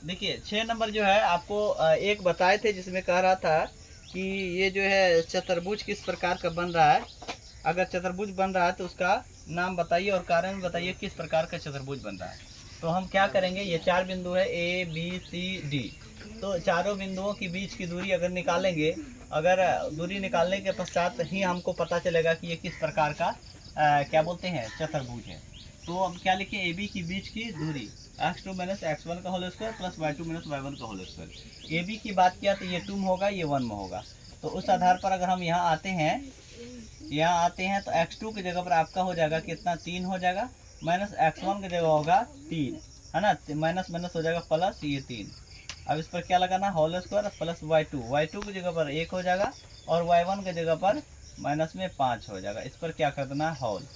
देखिए 6 नंबर जो है आपको एक बताए थे जिसमें कह रहा था कि ये जो है चतुर्भुज किस प्रकार का बन रहा है। अगर चतुर्भुज बन रहा है तो उसका नाम बताइए और कारण बताइए किस प्रकार का चतुर्भुज बन रहा है। तो हम क्या करेंगे, ये 4 बिंदु है ए बी सी डी। तो चारों बिंदुओं के बीच की दूरी अगर निकालेंगे, अगर दूरी निकालने के पश्चात ही हमको पता चलेगा कि ये किस प्रकार का क्या बोलते हैं चतुर्भुज है। तो अब क्या लिखें, ए बी के बीच की दूरी x2 माइनस x1 का whole square plus y2 minus y1 का होल स्क्वायर। ए बी की बात किया तो ये 2 में होगा, ये 1 में होगा। तो उस आधार पर अगर हम यहाँ आते हैं तो x2 की जगह पर आपका हो जाएगा कितना, 3 हो जाएगा, माइनस x1 की जगह होगा 3, है ना, माइनस माइनस हो जाएगा प्लस ये 3। अब इस पर क्या लगाना, होल स्क्वायर प्लस y2 की जगह पर 1 हो जाएगा और y1 की जगह पर माइनस में 5 हो जाएगा। इस पर क्या कर देना है, होल।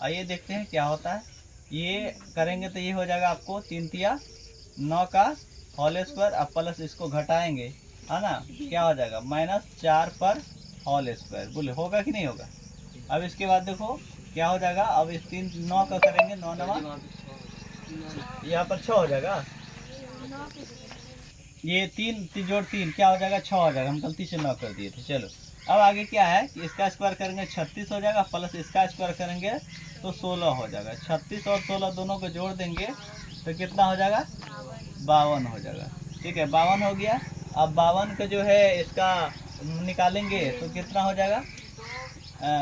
आइए देखते हैं क्या होता है। ये करेंगे तो ये हो जाएगा आपको 3 तिया 9 का होल स्क्वायर, अब प्लस इसको घटाएंगे, है ना, क्या हो जाएगा -4 पर होल स्क्वायर। बोले होगा कि नहीं होगा। अब इसके बाद देखो क्या हो जाएगा, अब इस 3 9 का करेंगे, 9 नवा यहाँ पर 6 हो जाएगा, ये 3 जोड़ 3 क्या हो जाएगा, 6 हो जाएगा। हम गलती से 9 कर दिए थे। चलो अब आगे क्या है कि इसका स्क्वायर करेंगे 36 हो जाएगा, प्लस इसका स्क्वायर करेंगे तो 16 हो जाएगा। 36 और 16 दोनों को जोड़ देंगे तो कितना हो जाएगा, 52 हो जाएगा। ठीक है, 52 हो गया। अब 52 का जो है इसका निकालेंगे तो कितना हो जाएगा,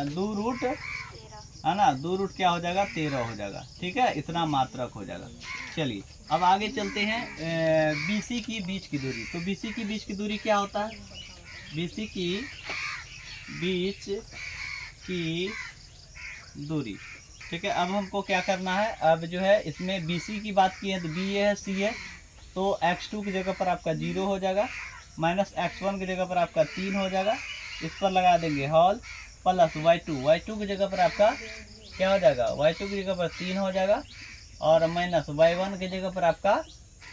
2 रूट, है ना, 2 रूट क्या हो जाएगा, 13 हो जाएगा। ठीक है, इतना मात्रक हो जाएगा। चलिए अब आगे चलते हैं, BC की बीच की दूरी। तो BC की बीच की दूरी क्या होता है, BC की बीच की दूरी। ठीक है, अब हमको क्या करना है, अब जो है इसमें BC की बात की है तो B ये है, C है, तो x2 की जगह पर आपका 0 हो जाएगा, माइनस x1 की जगह पर आपका 3 हो जाएगा। इस पर लगा देंगे हॉल प्लस y2 की जगह पर आपका क्या हो जाएगा, y2 की जगह पर 3 हो जाएगा और माइनस y1 की जगह पर आपका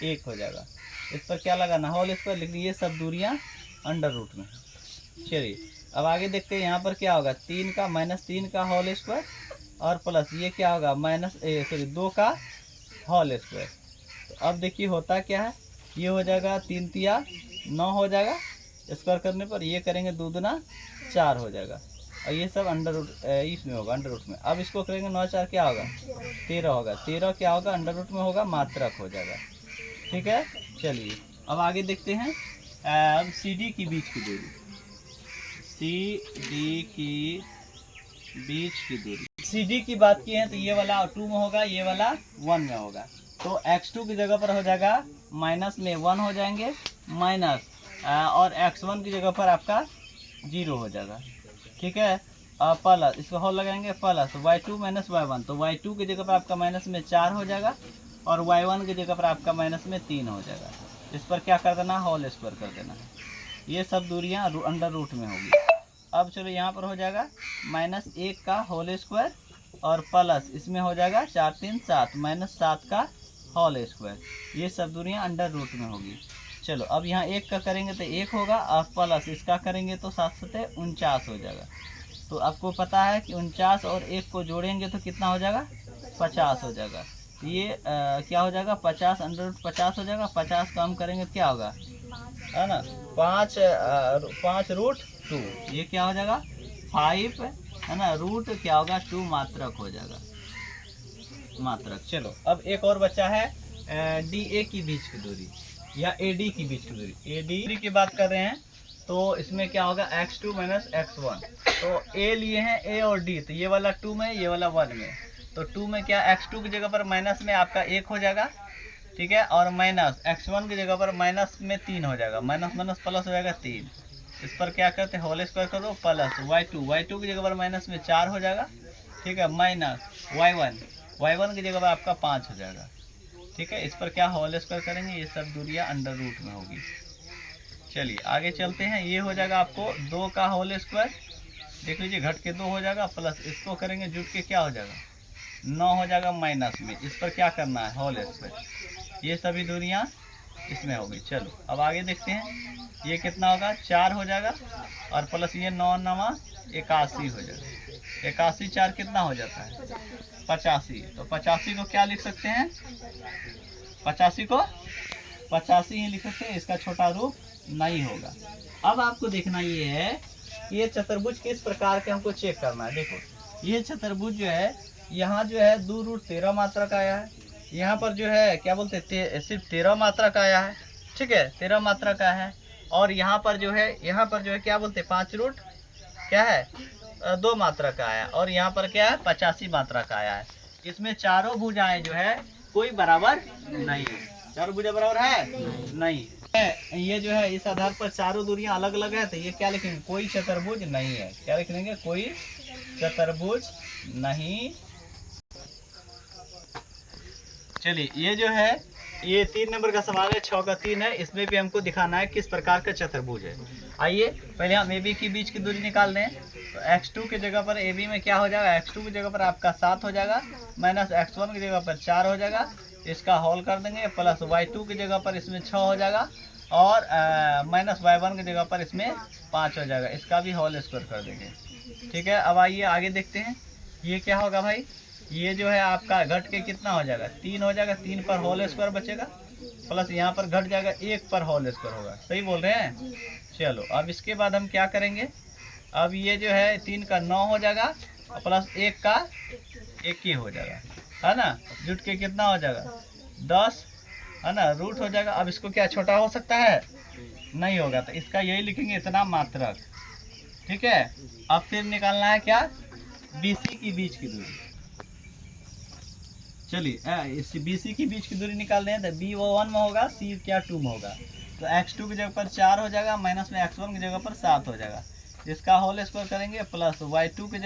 1 हो जाएगा। इस पर क्या लगाना, होल स्क्वायर लिख लीजिए, सब दूरियां अंडर रूट में। चलिए अब आगे देखते हैं, यहाँ पर क्या होगा, 3 का -3 का होल स्क्वायर और प्लस ये क्या होगा, सॉरी 2 का होल स्क्वायर। तो अब देखिए होता क्या है, ये हो जाएगा 3 तिया 9 हो जाएगा, स्क्वायर करने पर ये करेंगे 2 दूना 4 हो जाएगा और ये सब अंडर रूट इसमें होगा, अंडर रूट में। अब इसको करेंगे 9 4 क्या होगा, 13 होगा, 13 क्या होगा, अंडर रूट में होगा, मात्रक हो जाएगा। ठीक है, चलिए अब आगे देखते हैं, अब CD की बीच की दूरी, CD की बीच की दूरी, CD की बात की है तो ये वाला 2 में होगा, ये वाला 1 में होगा। तो x2 की जगह पर हो जाएगा माइनस में 1 हो जाएंगे, माइनस और x1 की जगह पर आपका 0 हो जाएगा। ठीक है, प्लस इसको होल लगाएंगे प्लस y2 माइनस y1, तो y2 की जगह पर आपका माइनस में 4 हो जाएगा और y1 की जगह पर आपका माइनस में 3 हो जाएगा। इस पर क्या कर देना, होल स्क्वायर कर देना है। ये सब दूरियां अंडर रूट में होगी। अब चलो यहाँ पर हो जाएगा -1 का होल स्क्वायर और प्लस इसमें हो जाएगा 4 3 7 -7 का होल स्क्वायर। ये सब दूरियां अंडर रूट में होगी। चलो अब यहाँ 1 का करेंगे तो 1 होगा और प्लस इसका करेंगे तो 7 7 49 हो जाएगा। तो आपको पता है कि 49 और 1 को जोड़ेंगे तो कितना हो जाएगा, 50 हो जाएगा। ये क्या हो जाएगा, 50 अंडर रूट 50 हो जाएगा। 50 का हम करेंगे तो क्या होगा, है ना, 5 रूट 2, ये क्या हो जाएगा 5, है ना, रूट क्या होगा 2 मात्रक हो जाएगा, मात्रक। चलो अब एक और बचा है, DA की बीच की दूरी या AD की बीच की दूरी। AD की बात कर रहे हैं तो इसमें क्या होगा, x2 माइनस x1। तो A लिए हैं A और D, तो ये वाला 2 में, ये वाला 1 में। तो 2 में क्या, x2 की जगह पर माइनस में आपका 1 हो जाएगा, ठीक है, और माइनस x1 की जगह पर माइनस में 3 हो जाएगा, माइनस माइनस प्लस हो जाएगा 3। इस पर क्या करते हैं, होल स्क्वायर कर दो प्लस y2 की जगह पर माइनस में 4 हो जाएगा, ठीक है, माइनस y1 की जगह पर आपका 5 हो जाएगा। ठीक है, इस पर क्या होल स्क्वायर करेंगे, ये सब दूरियां अंडर रूट में होगी। चलिए आगे चलते हैं, ये हो जाएगा आपको 2 का होल स्क्वायर, देख लीजिए घट के 2 हो जाएगा, प्लस इसको करेंगे जुट के क्या हो जाएगा 9 हो जाएगा माइनस में। इस पर क्या करना है, होल स्क्वायर। ये सभी दूरियां इसमें होगी। चलो अब आगे देखते हैं, ये कितना होगा 4 हो जाएगा और प्लस ये 9 9 81 हो जाएगा। 81 4 कितना हो जाता है 85। तो 85 को क्या लिख सकते हैं, 85 को 85 ही लिख सकते हैं, इसका छोटा रूप नहीं होगा। अब आपको देखना ये है, ये चतुर्भुज किस प्रकार के हमको चेक करना है। देखो ये चतुर्भुज जो है, यहाँ जो है 2√13 मात्रक आया है, यहाँ पर जो है क्या बोलते हैं सिर्फ 13 मात्रक आया है, ठीक है 13 मात्रक आया है। और यहाँ पर जो है क्या बोलते हैं 5 क्या है 2 मात्रक आया है, और यहाँ पर क्या है 85 मात्रक आया है। इसमें चारों भुजाएं जो है कोई बराबर नहीं है, चारों भुजा बराबर है नहीं। ये जो है इस आधार पर चारों दूरियां अलग अलग है, तो ये क्या लिखेंगे कोई चतुर्भुज नहीं है। क्या लिख लेंगे कोई चतुर्भुज नहीं। चलिए ये जो है ये 3 नंबर का सवाल है, 6 का 3 है। इसमें भी हमको दिखाना है किस प्रकार का चतुर्भुज है। आइए पहले हम AB के बीच की दूरी निकाल दें। तो x2 की जगह पर AB में क्या हो जाएगा, x2 की जगह पर आपका 7 हो जाएगा, माइनस x1 की जगह पर 4 हो जाएगा, इसका होल कर देंगे, प्लस y2 की जगह पर इसमें 6 हो जाएगा, और माइनस y1 की जगह पर इसमें 5 हो जाएगा, इसका भी होल स्क्वायर कर देंगे। ठीक है, अब आइए आगे देखते हैं। ये क्या होगा भाई, ये जो है आपका घट के कितना हो जाएगा 3 हो जाएगा, 3 पर होल स्क्वायर बचेगा, प्लस यहाँ पर घट जाएगा 1 पर होल स्क्वायर होगा। सही बोल रहे हैं। चलो अब इसके बाद हम क्या करेंगे, अब ये जो है 3 का 9 हो जाएगा, प्लस 1 का 1 ही हो जाएगा, है ना, जुट के कितना हो जाएगा 10, है ना, रूट हो जाएगा। अब इसको क्या छोटा हो सकता है, नहीं होगा, तो इसका यही लिखेंगे इतना मात्रक। ठीक है, अब फिर निकालना है क्या, BC की बीच की दूरी। चलिए इस BC की बीच की दूरी निकाल रहे हैं, तो B वो 1 में होगा, C क्या 2 में होगा। तो x2 की जगह पर 4 हो जाएगा, माइनस में x1 की जगह पर 7 हो जाएगा, इसका होल स्क्वायर करेंगे, प्लस y2 की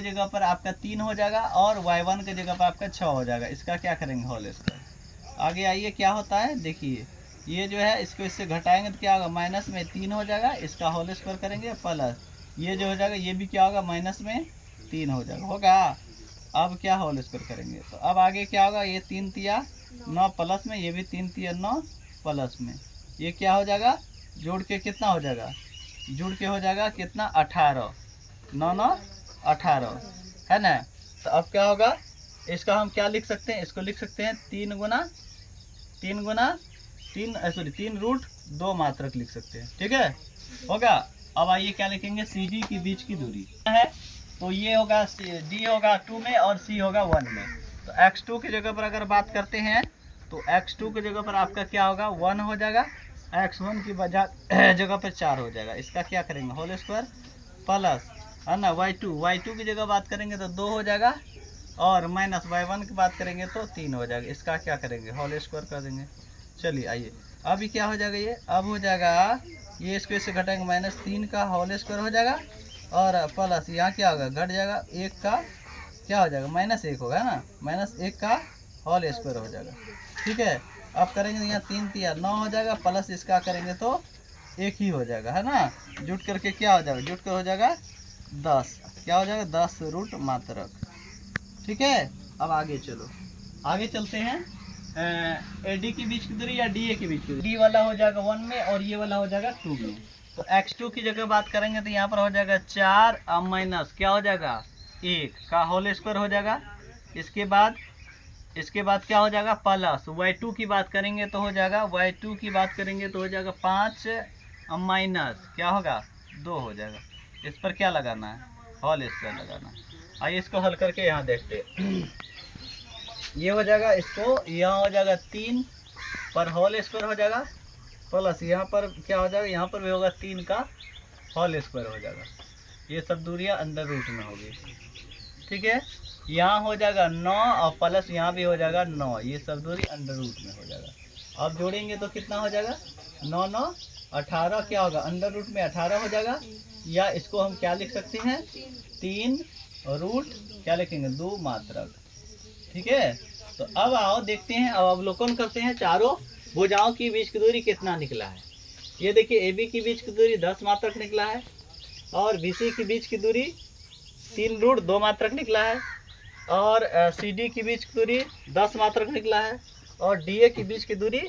जगह पर आपका 3 हो जाएगा, और y1 की जगह पर आपका 6 हो जाएगा, इसका क्या करेंगे होल स्क्वायर। आगे आइए क्या होता है, देखिए ये जो है इसको इससे घटाएंगे तो क्या होगा, माइनस में 3 हो जाएगा, इसका होल स्क्वायर करेंगे, प्लस ये जो हो जाएगा ये भी क्या होगा, माइनस में 3 हो जाएगा, होगा। अब क्या होल स्क्वायर करेंगे, तो अब आगे क्या होगा, ये 3 तिया 9 प्लस में, ये भी 3 तिया 9 प्लस में, ये क्या हो जाएगा, जोड़ के कितना हो जाएगा, जुड़ के हो जाएगा कितना 18, 9 9 18, है ना। तो अब क्या होगा, इसका हम क्या लिख सकते हैं, इसको लिख सकते हैं 3 रूट 2 मात्रक लिख सकते हैं। ठीक है, होगा। अब आइए क्या लिखेंगे, CD की बीच की दूरी है, तो ये होगा D होगा 2 में और C होगा 1 में। तो x2 की जगह पर अगर बात करते हैं, तो x2 की जगह पर आपका क्या होगा 1 हो जाएगा, x1 की जगह पर 4 हो जाएगा, इसका क्या करेंगे होल स्क्वायर, प्लस है ना y2 की जगह बात करेंगे तो 2 हो जाएगा, और माइनस y1 की बात करेंगे तो 3 हो जाएगा, इसका क्या करेंगे होल स्क्वायर कर देंगे। चलिए आइए अभी क्या हो जाएगा, ये अब हो जाएगा, ये इसको इससे घटाएंगे, माइनस 3 का होल स्क्वायर हो जाएगा, और प्लस यहाँ क्या होगा घट जाएगा 1 का क्या हो जाएगा, माइनस 1 होगा ना, माइनस 1 का होल स्क्वायर हो जाएगा। ठीक है, अब करेंगे तो यहाँ 3 तिया 9 हो जाएगा, प्लस इसका करेंगे तो 1 ही हो जाएगा, है ना, जुट करके क्या हो जाएगा, जुट कर हो जाएगा 10, क्या हो जाएगा 10 रूट मात्रक। ठीक है, अब आगे चलो, आगे चलते हैं। AD की बीच की दूरी या DA की बीच की दूरी, D वाला हो जाएगा 1 में और ये वाला हो जाएगा 2 में। तो x2 की जगह बात करेंगे तो यहाँ पर हो जाएगा 4 अब माइनस क्या हो जाएगा 1 का होल स्क्वायर हो जाएगा, इसके बाद क्या हो जाएगा प्लस y2 की बात करेंगे तो हो जाएगा, y2 की बात करेंगे तो हो जाएगा 5 अब माइनस क्या होगा 2 हो जाएगा, इस पर क्या लगाना है होल स्क्वायर लगाना है। आइए इसको हल करके यहाँ देखते हैं। ये हो जाएगा, इसको यहाँ हो जाएगा 3 पर होल स्क्वायर हो जाएगा, प्लस यहाँ पर क्या हो जाएगा, यहाँ पर भी होगा 3 का होल स्क्वायर हो जाएगा, ये सब दूरियां अंडर रूट में होगी। ठीक है, यहाँ हो जाएगा 9 और प्लस यहाँ भी हो जाएगा 9, ये सब दूरी अंडर रूट में हो जाएगा। अब जोड़ेंगे तो कितना हो जाएगा 9 9 18, क्या होगा अंडर रूट में 18 हो जाएगा, या इसको हम क्या लिख सकते हैं 3 रूट क्या लिखेंगे 2 मात्रक। ठीक है, तो अब आओ देखते हैं, अब अवलोकन करते हैं चारों भुजाओं की बीच की दूरी कितना निकला है। ये देखिए AB की बीच की दूरी 10 मात्रक निकला है, और BC की बीच की दूरी 3 रूट 2 मात्रक निकला है, और CD की बीच की दूरी 10 मात्रक निकला है, और DA की बीच की दूरी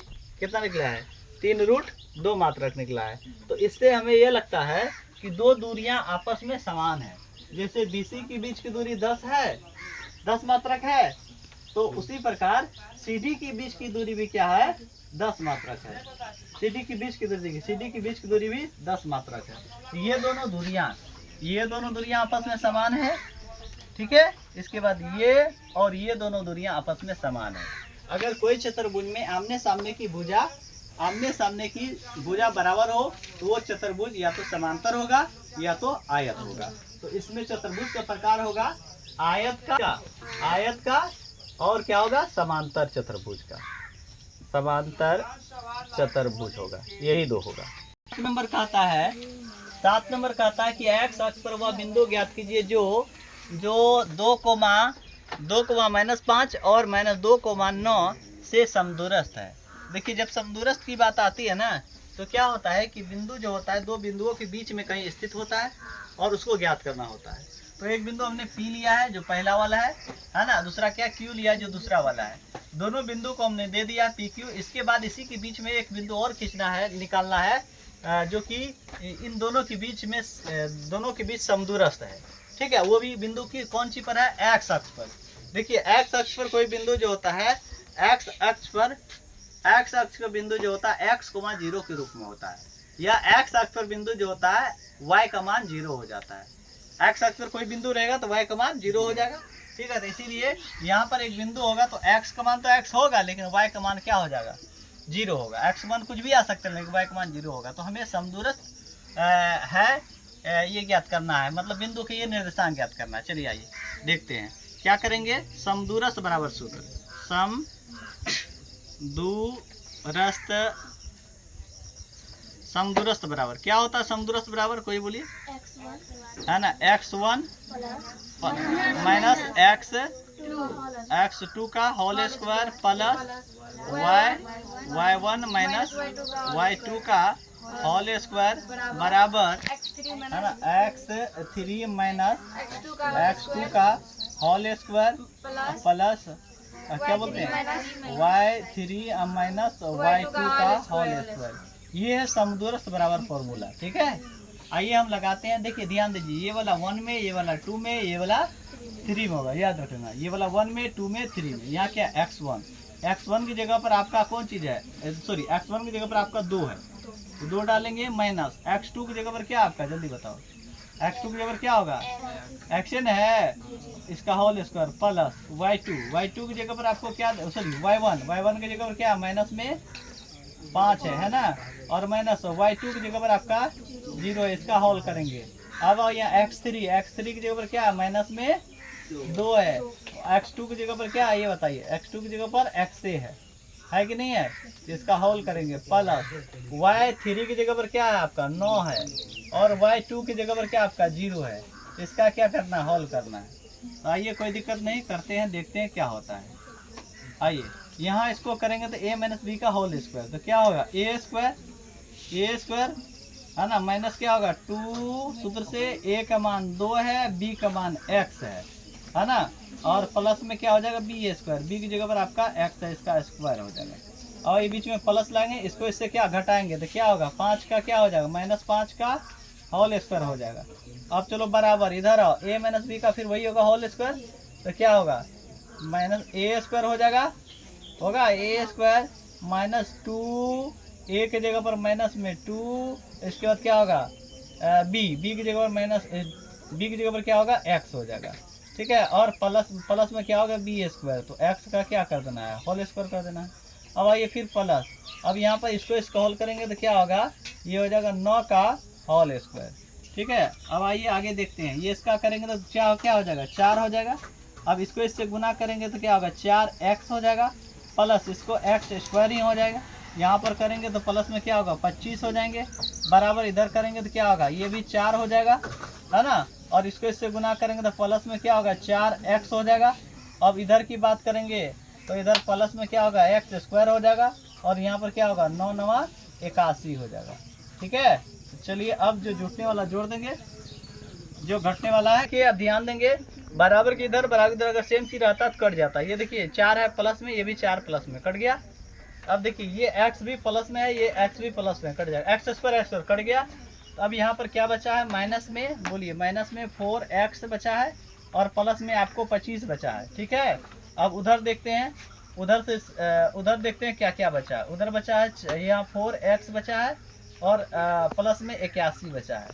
कितना निकला है 3 रूट 2 मात्रक निकला है। तो इससे हमें यह लगता है कि दो दूरियां आपस में समान है। जैसे BC की बीच की दूरी 10 मात्रक है, तो उसी प्रकार CD के बीच की दूरी भी क्या है, 10 मात्रक है। CD के बीच की दूरी, CD के बीच की दूरी भी 10 मात्रक है। ये दोनों दूरियां आपस में समान है, ठीक है। इसके बाद ये और ये दोनों दूरियां आपस में समान है। अगर कोई चतुर्भुज में आमने सामने की भुजा बराबर हो तो वो चतुर्भुज या तो समांतर होगा या तो आयत होगा। तो इसमें चतुर्भुज का प्रकार होगा आयत का और क्या होगा, समांतर चतुर्भुज का। समांतर चतुर्भुज होगा, यही दो होगा। 7 नंबर कहता है कि एक्स अक्ष पर वह बिंदु ज्ञात कीजिए जो 2,-5 और -2,9 से समदूरस्थ है। देखिए जब समदूरस्थ की बात आती है ना तो क्या होता है कि बिंदु जो होता है दो बिंदुओं के बीच में कहीं स्थित होता है और उसको ज्ञात करना होता है। तो एक बिंदु हमने P लिया है जो पहला वाला है ना, दूसरा क्या Q लिया है जो दूसरा वाला है। दोनों बिंदु को हमने दे दिया PQ। इसके बाद इसी के बीच में एक बिंदु और खींचना है, निकालना है जो कि इन दोनों के बीच समदूरस्थ है, ठीक है। वो भी बिंदु की कौन सी पर है, एक्स अक्ष पर। देखिए एक्स अक्ष पर कोई बिंदु जो होता है, एक्स अक्ष का बिंदु जो होता है x, 0 के रूप में होता है, या एक्स अक्ष पर बिंदु जो होता है y का मान 0 हो जाता है। एक्स अक्ष पर कोई बिंदु रहेगा तो y का मान 0 हो जाएगा, ठीक है। तो इसीलिए यहाँ पर एक बिंदु होगा तो x का मान तो x होगा लेकिन y का मान क्या हो जाएगा, 0 होगा। x मान कुछ भी आ सकता है लेकिन y का मान 0 होगा। तो हमें समदूरस्थ है ये ज्ञात करना है, मतलब बिंदु के ये निर्देशांक ज्ञात करना है। चलिए आइए देखते हैं क्या करेंगे। समदूरस्थ बराबर सूत्र, समदूरस्थ बराबर क्या होता है, समदूरस्थ बराबर कोई बोलिए, है ना, x1 माइनस x2 का whole square plus y1 minus y2 का होल स्क्वायर बराबर, है ना, x3 माइनस x2 का होल स्क्वायर प्लस क्या बोलते हैं y3 माइनस y2 का होल स्क्वायर। ये है समदूरस्थ बराबर फॉर्मूला, ठीक है। आइए हम लगाते हैं। देखिए ध्यान दीजिए, ये वाला 1 में, ये वाला 2 में, ये वाला 3 में होगा, याद रखना। ये वाला 1 में, 2 में, 3 में। यहाँ क्या x1 की जगह पर आपका कौन चीज़ है, सॉरी x1 की जगह पर आपका 2 है तो 2 डालेंगे, माइनस x2 की जगह पर क्या आपका, जल्दी बताओ, x2 की जगह पर क्या होगा, एक्शन है इसका होल स्क्वायर प्लस y2 की जगह पर आपको क्या, सॉरी y1 की जगह पर क्या, माइनस में 5 है ना, और माइनस y2 की जगह पर आपका 0 है, इसका होल करेंगे। अब यहाँ x3 की जगह पर क्या, माइनस में 2 है, x2 की जगह पर क्या है ये बताइए, x2 की जगह पर x है कि नहीं है, इसका होल करेंगे प्लस y3 की जगह पर क्या है आपका 9 है, और y2 की जगह पर क्या आपका 0 है, इसका क्या करना है, होल करना है। तो आइए कोई दिक्कत नहीं, करते हैं, देखते हैं क्या होता है। आइए यहाँ इसको करेंगे तो a माइनस बी का होल स्क्वायर, तो क्या होगा ए स्क्वायर है ना, माइनस क्या होगा 2, सूत्र से a का मान 2 है, b का मान x है ना, और प्लस में क्या हो जाएगा b स्क्वायर, b की जगह पर आपका x है, इसका स्क्वायर हो जाएगा। और ये बीच में प्लस लाएंगे, इसको इससे क्या घटाएंगे तो क्या होगा 5 का क्या हो जाएगा, -5 का होल स्क्वायर हो जाएगा। अब चलो बराबर इधर आओ, a माइनस बी का फिर वही होगा होल स्क्वायर, तो क्या होगा माइनस a स्क्वायर हो जाएगा, a स्क्वायर माइनस 2, a की जगह पर माइनस में 2, इसके बाद क्या होगा b की जगह पर माइनस, b की जगह पर क्या होगा x हो जाएगा, ठीक है। और प्लस में क्या होगा b स्क्वायर, तो x का क्या कर देना है, होल स्क्वायर कर देना है। अब आइए फिर प्लस, अब यहाँ पर इसको होल करेंगे तो क्या होगा, ये हो जाएगा 9 का होल स्क्वायर, ठीक है। अब आइए आगे देखते हैं, ये इसका करेंगे तो क्या हो जाएगा 4 हो जाएगा। अब इसको इससे गुना करेंगे तो क्या होगा 4x हो जाएगा, प्लस इसको x स्क्वायर ही हो जाएगा। यहाँ पर करेंगे तो प्लस में क्या होगा 25 हो जाएंगे, बराबर इधर करेंगे तो क्या होगा ये भी 4 हो जाएगा, है ना, और इसको इससे गुना करेंगे तो प्लस में क्या होगा 4x हो जाएगा। अब इधर की बात करेंगे तो इधर प्लस में क्या होगा x स्क्वायर हो जाएगा, और यहाँ पर क्या होगा 9 9 81 हो जाएगा, ठीक है। तो चलिए अब जो जुटने वाला जोड़ देंगे, जो घटने वाला है कि अब ध्यान देंगे, बराबर के इधर अगर सेम चीज रहता तो कट जाता है। ये देखिए 4 है प्लस में, ये भी 4 प्लस में कट गया। अब देखिए ये x भी प्लस में है, ये x भी प्लस में कट जाएगा, x स्क्वायर कट गया। तो अब यहाँ पर क्या बचा है, माइनस में बोलिए, माइनस में 4x बचा है और प्लस में आपको 25 बचा है, ठीक है। अब उधर देखते हैं, उधर से उधर देखते हैं क्या क्या बचा है। उधर बचा है यहाँ 4x बचा है और प्लस में 81 बचा है।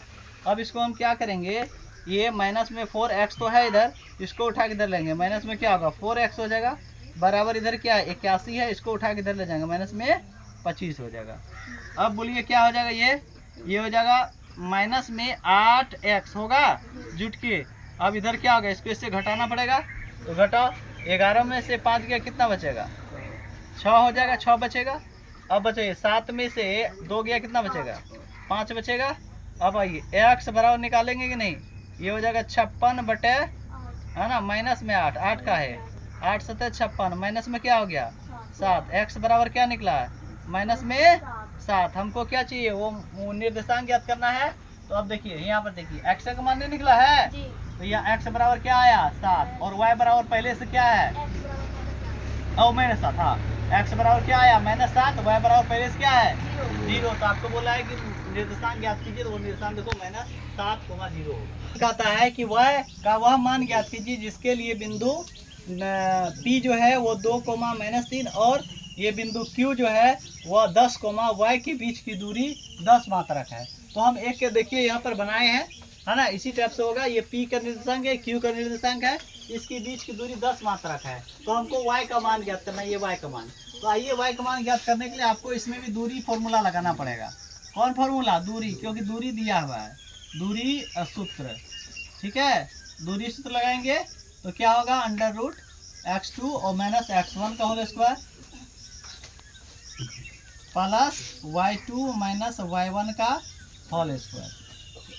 अब इसको हम क्या करेंगे, ये माइनस में 4x तो है इधर, इसको उठा के इधर लेंगे, माइनस में क्या होगा 4x हो जाएगा, बराबर इधर क्या है 81 है, इसको उठा के इधर ले जाएंगे, माइनस में 25 हो जाएगा। अब बोलिए क्या हो जाएगा, ये हो जाएगा माइनस में 8x होगा जुट के। अब इधर क्या होगा, इसको इससे घटाना पड़ेगा, तो घटाओ, 11 में से 5 गया कितना बचेगा 6 हो जाएगा, 6 बचेगा। अब बचेगा 7 में से 2 गया कितना बचेगा 5 बचेगा। अब आइए x बराबर निकालेंगे कि नहीं, ये हो जाएगा 56 बटे है ना, माइनस में 8, 8 का है 8 7 56, माइनस में क्या हो गया 7, x बराबर क्या निकला है माइनस में 7। हमको क्या चाहिए, वो निर्देशांक ज्ञात करना है। तो अब देखिए यहाँ पर देखिए x का मान नहीं निकला है, तो यहाँ x बराबर क्या आया 7 और y बराबर पहले से क्या है -7, हाँ x बराबर क्या आया -7, y बराबर पहले से क्या है 0। तो आपको बोला है कि निर्देशांक ज्ञात कीजिए, तो वो निर्देशांक देखो -7,0 होगा। कहता है कि y का वह मान ज्ञात कीजिए जिसके लिए बिंदु P जो है वो 2,-3 और ये बिंदु Q जो है वह 10, y के बीच की दूरी 10 मात्रक है। तो हम एक के देखिए यहाँ पर बनाए हैं, है ना, इसी टाइप से होगा। ये P का निर्देशांक है, Q का निर्देशांक है, इसके बीच की दूरी 10 मात्रक है। तो हमको y का मान ज्ञात करना है, ये y का मान। तो आइए y का मान ज्ञात करने के लिए आपको इसमें भी दूरी फॉर्मूला लगाना पड़ेगा। कौन फॉर्मूला, दूरी, क्योंकि दूरी दिया हुआ है, दूरी सूत्र, ठीक है। दूरी सूत्र लगाएंगे तो क्या होगा, √x2 और -x1 का whole square plus y2 - y1 का होल स्क्वायर।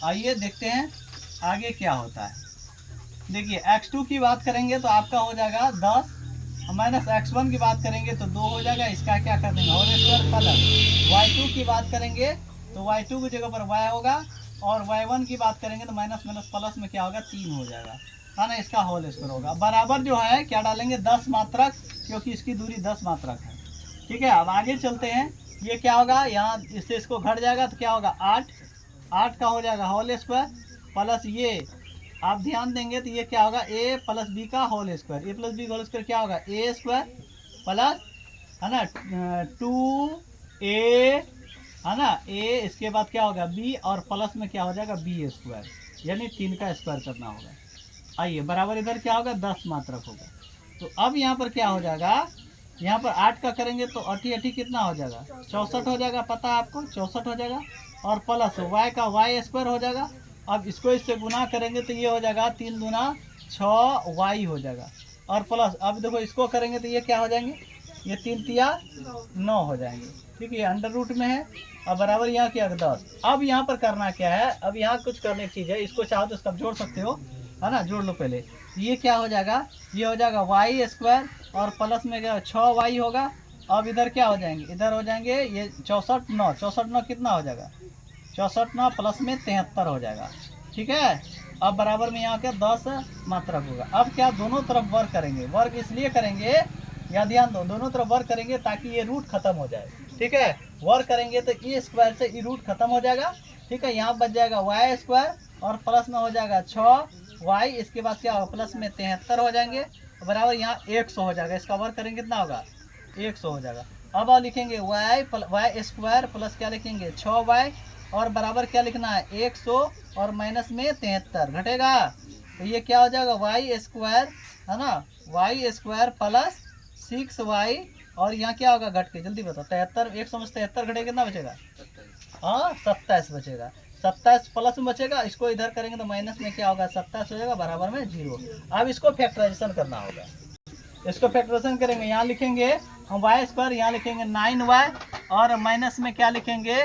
आइए देखते हैं आगे क्या होता है। देखिए x2 की बात करेंगे तो आपका हो जाएगा 10, -x1 की बात करेंगे तो 2 हो जाएगा, इसका क्या कर देंगे होल स्क्वायर प्लस y2 की बात करेंगे तो y2 की जगह पर y होगा, और y1 की बात करेंगे तो माइनस प्लस में क्या होगा 3 हो जाएगा, है ना, इसका होल स्क्वायर होगा। बराबर जो है क्या डालेंगे 10 मात्रक, क्योंकि इसकी दूरी 10 मात्रक है, ठीक है। अब आगे चलते हैं, ये क्या होगा, यहाँ इससे इसको घट जाएगा तो क्या होगा 8 का हो जाएगा होल स्क्वायर प्लस ये आप ध्यान देंगे तो ये क्या होगा a + b का होल स्क्वायर, a + b का होल स्क्वायर क्या होगा a स्क्वायर प्लस, है ना, 2a, है ना, a, इसके बाद क्या होगा b और प्लस में क्या हो जाएगा b स्क्वायर, यानी 3 का स्क्वायर करना होगा। आइए बराबर इधर क्या होगा 10 मात्रक होगा। तो अब यहाँ पर क्या हो जाएगा, यहाँ पर 8 का करेंगे तो 8 कितना हो जाएगा 64 हो जाएगा, पता है आपको 64 हो जाएगा, और प्लस y का y स्क्वायर हो जाएगा। अब इसको इससे गुना करेंगे तो ये हो जाएगा 3 दूना 6y हो जाएगा, और प्लस अब देखो इसको करेंगे तो ये क्या हो जाएंगे, ये 3 तिया 9 हो जाएंगे, ठीक है, अंडर रूट में है, और बराबर यहाँ क्या 10। अब यहाँ पर करना क्या है, अब यहाँ कुछ करने की चीज़ है, इसको चाहो तो इसका जोड़ सकते हो, है ना, जोड़ लो पहले। ये क्या हो जाएगा, ये हो जाएगा y स्क्वायर और प्लस में क्या 6y होगा। अब इधर क्या हो जाएंगे, इधर हो जाएंगे ये 64 9 कितना हो जाएगा 64 9 प्लस में 73 हो जाएगा, ठीक है। अब बराबर में यहाँ क्या 10 मात्रक होगा। अब क्या दोनों तरफ वर्ग करेंगे, वर्ग इसलिए करेंगे, या ध्यान दो, दोनों तरफ वर्ग करेंगे ताकि ये रूट खत्म हो जाए, ठीक है। वर्ग करेंगे तो ई स्क्वायर से ई रूट खत्म हो जाएगा, ठीक है। यहाँ बच जाएगा y स्क्वायर और प्लस में हो जाएगा 6y, इसके बाद क्या होगा प्लस में 73 हो जाएंगे, बराबर यहाँ 100 हो जाएगा, इसका वर्ग करेंगे कितना होगा 100 हो जाएगा। अब आप लिखेंगे y स्क्वायर प्लस क्या लिखेंगे 6y, और बराबर क्या लिखना है 100 और माइनस में 73 घटेगा, तो ये क्या हो जाएगा y स्क्वायर, है ना, y स्क्वायर प्लस 6y, और यहाँ क्या होगा घट के जल्दी बताओ 73, 100 में 73 घटेगा कितना बचेगा, हाँ 27 बचेगा, 27 प्लस में बचेगा, इसको इधर करेंगे तो माइनस में क्या होगा 27 हो जाएगा, बराबर में 0। अब इसको फैक्टराइजेशन करना होगा, इसको फैक्टराइजेशन करेंगे, यहाँ लिखेंगे हम y स्क्वायर, यहाँ लिखेंगे 9y, और माइनस में क्या लिखेंगे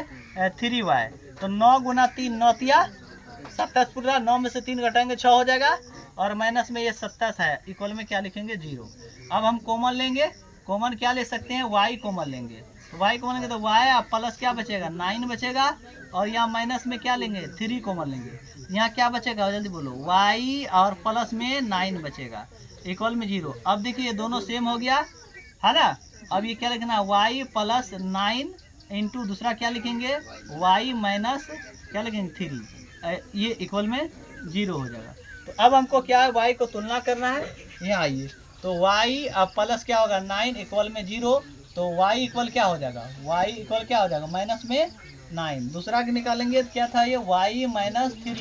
3y, तो 9 गुना 3 9 तिया 27 पूरा, 9 में से 3 घटाएंगे 6 हो जाएगा, और माइनस में ये 27 है, इक्वल में क्या लिखेंगे 0। अब हम कॉमन लेंगे, कॉमन क्या ले सकते हैं y कॉमन लेंगे, तो y कॉमन लेंगे तो y प्लस क्या बचेगा 9 बचेगा, और यहाँ माइनस में क्या लेंगे 3 कॉमन लेंगे, यहाँ क्या बचेगा जल्दी बोलो y और प्लस में 9 बचेगा, इक्वल में 0। अब देखिए ये दोनों सेम हो गया, है ना। अब ये क्या लिखना y प्लस 9 इंटू दूसरा क्या लिखेंगे y माइनस क्या लिखेंगे 3, ये इक्वल में 0 हो जाएगा। तो अब हमको क्या है y को तुलना करना है, यहाँ आइए तो y अब प्लस क्या होगा 9 इक्वल में 0, तो y इक्वल क्या हो जाएगा, y इक्वल क्या हो जाएगा माइनस में 9। दूसरा के निकालेंगे तो क्या था ये y माइनस 3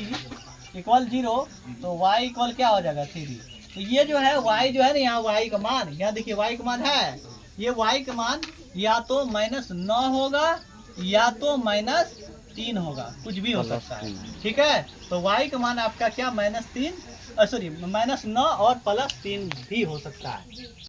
इक्वल 0, तो y इक्वल क्या हो जाएगा 3। तो ये जो है y जो है ना, यहाँ y का मान, यहाँ देखिए y का मान है, ये y का मान या तो -9 होगा या तो -3 होगा, कुछ भी हो सकता है। ठीक है, तो y का मान आपका क्या -3 सॉरी -9 और +3 भी हो सकता है।